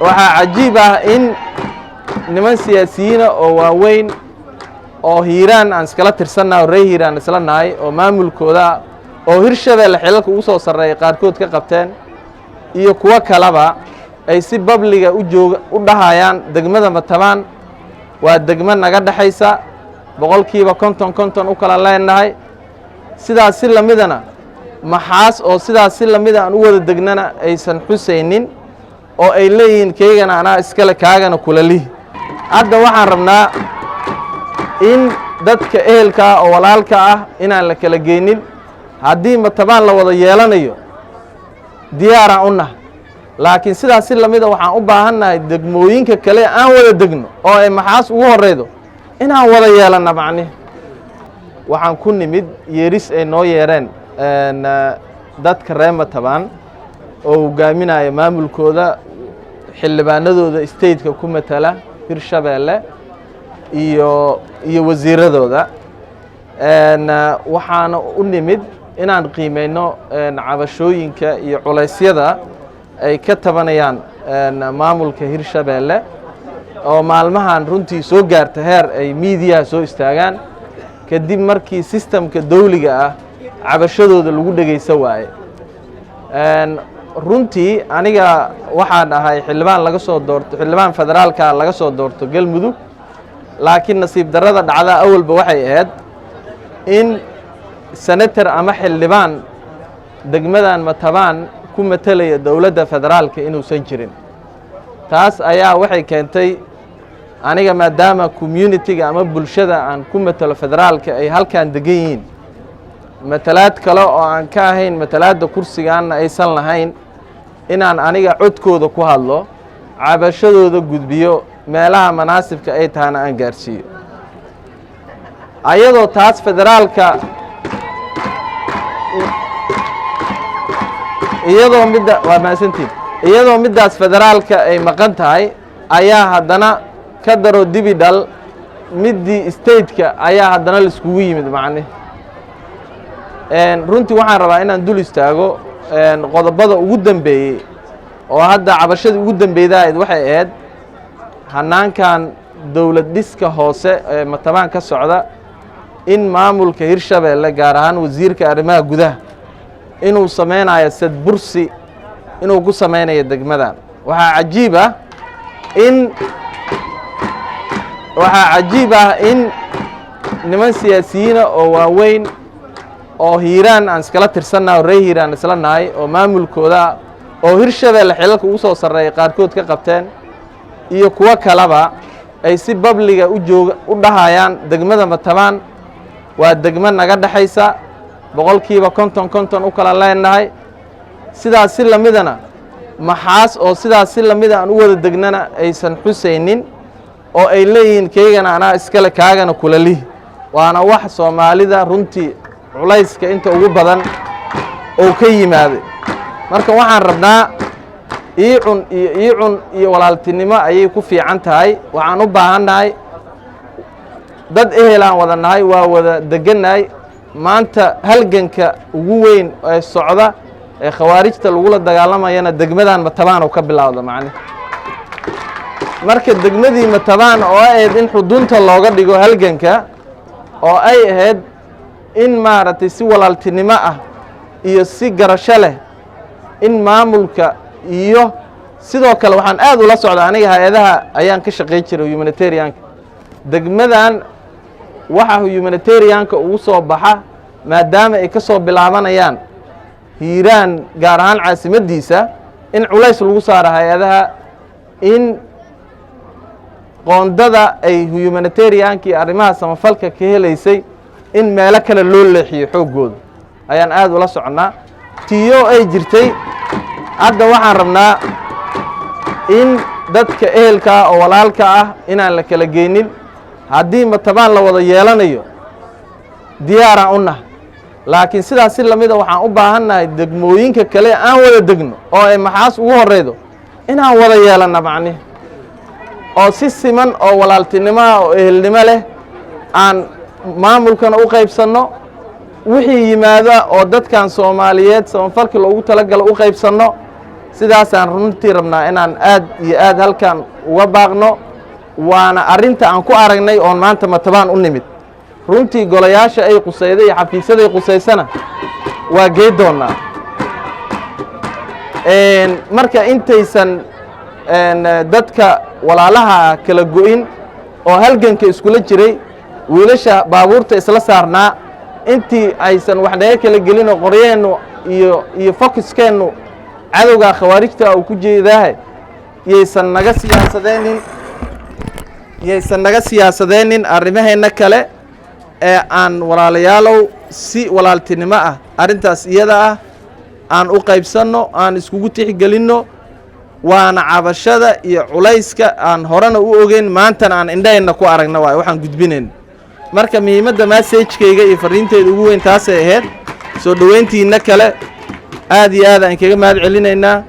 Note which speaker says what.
Speaker 1: waxaa cajiib ah in niman siyaasiyiina oo waaweyn oo hiiraan aan iskala tirsannahay oo reer hiiraan isla nahay oo maamulkooda oo Hirshabeelle xilalka ugu soo sarreeyay qaarkood ka qabteen iyo kuwa kaleba ay si babliga u dhahayaan degmada Matabaan waa degmo naga dhaxaysa boqolkiiba konton u kala leenahay sidaas si lamidana maxaas oo sidaas si lamid aan u wada degnana aysan xuseynin oo ay leeyihiin keygana anaa iskale kaagana kula lih hadda waxaan rabnaa in dadka ehelka oo walaalka ah inaan la kala geynin haddii Matabaan la wada yeelanayo diyaaraan u nahay laakiin sidaas si lamid waxaan u baahannahay degmooyinka kale aan wada degno oo ay maxaas ugu horeydo inaan wada yeelana macni waxaan ku nimid yeeris ay noo yeereen dadka reer Matabaan oo hogaaminaya maamulkooda xildhibaanadooda stateka ku matala Hirshabeelle iyo wasiiradooda waxaan u nimid inaan qiimeyno cabashooyinka iyo culeysyada ay ka tabanayaan maamulka Hirshabeelle oo maalmahan runtii soo gaarta heer ay media soo istaagaan kadib markii systemka dawliga ah cabashadooda lagu dhageysan waaye runtii aniga waxaan ahay xildhibaan federaalka laga soo doorto Galmudug laakiin nasiib darrada dhacda awalba waxay ahayd in senator ama xildhibaan degmadan Matabaan ku matalaya dawladda federaalka inuusan jirin taas ayaa waxay keentay aniga maadaama community-ga ama bulshada aan ku matalo federaalka ay halkaan degan yihiin matalaad kale oo aan ka ahayn matalaadda kursigaana aysan lahayn inaan aniga codkooda ku hadlo cabashadooda gudbiyo meelaha manaasibka ay tahana aan gaarsiiyo ayadoo taas federaalka iyadoo midaas federaalka ay maqan tahay ayaa haddana ka daro dibidhal midii stateka ayaa haddana la iskugu yimid macne runtii waxaan rabaa inaan dul istaago qodobada ugu dambeeyey oo hadda cabashada ugu dambeeydayd waxay ahayd hanaankan dawlad dhiska hoose ee Matabaan ka socda in maamulka Hirshabeelle gaar ahaan wasiirka arrimaha gudaha inuu sameynayo sadbursi inuu ku sameynayo degmadan waxaa cajiib ah in niman siyaasiyiina oo waaweyn oo hiiraan aan iskala tirsannahay oo reer hiiraan isla nahay oo maamulkooda oo Hirshabeelle xilalka ugu soo sarreeyay qaarkood ka qabteen iyo kuwa kaleba ay si babliga u dhahayaan degmada Matabaan waa degmo naga dhaxaysa boqolkiiba konton u kala leenahay sidaas si lamidana maxaas oo sidaas si lamid aan u wada degnana aysan xuseynin oo ay leeyihiin keygana anaa iskale kaagana kula lih waana wax Soomaalida runtii culayska inta ugu badan oo ka yimaaday marka waxaan rabnaa iicun iyo walaaltinimo ayay ku fiican tahay waxaan u baahannahay dad ehelaan wada nahay waa wada degannahay maanta halganka ugu weyn ee socda ee khawaarijta lagula dagaalamayana degmadan Matabaan oo ka bilowda macne marka degmadii Matabaan oo ahayd in xudunta looga dhigo halganka oo ay ahayd in maaragtay si walaaltinimo ah iyo si garasho leh in maamulka iyo sidoo kale waxaan aad ula socdaa aniga hay'adaha ayaan ka shaqeyn jiray humanitarianka degmadan waxa humanitarianka ugu soo baxa maadaama ay ka soo bilaabanayaan hiiraan gaar ahaan caasimadiisa in culays lagu saaro hay'adaha in qoondada ay humanitarianka iyo arrimaha samafalka ka helaysay in meelo kale loo leexiyo xoogooda ayaan aad ula socnaa tiyo ay jirtay hadda waxaan rabnaa in dadka ehelka oo walaalka ah inaan la kala geynin haddii Matabaan la wada yeelanayo diyaaraan u nahay laakiin sidaas si lamid waxaan u baahannahay degmooyinka kale aan wada degno oo ay maxaas ugu horeydo inaan wada yeelana macni oo si siman oo walaaltinimo oo ehelnimo leh aan maamulkana u qaybsanno wixii yimaada oo dadkan Soomaaliyeed samafalka loogu talagalo u qaybsanno sidaasaan runtii rabnaa inaan aad iyo aad halkan uga baaqno waana arrinta aan ku aragnay oon maanta matabaan u nimid runtii golayaasha ay qusayday iyo xafiisyaday qusaysana waa geed doonnaa marka intaysan dadka walaalaha kala go'in oo halganka iskula jiray wiilasha baabuurta isla saarnaa intii aysan wax naga kala gelin oo qoryeennu iyo focuskeennu cadowga khawaarijta uu ku jeedaahay yaysan naga siyaasadeenin arrimaheenna kale ee aan walaalayaalow si walaaltinimo ah arrintaas iyada ah aan u qaybsanno aan iskugu tixgelinno waana cabashada iyo culayska aan horena u ogeyn maantana aan indhaheenna ku aragna waayo waxaan gudbinayn marka muhiimadda massagekayga iyo fariinteeda ugu weyn taasay ahayd soo dhoweyntiinna kale aad iyo aad aan kaga mahad celinaynaa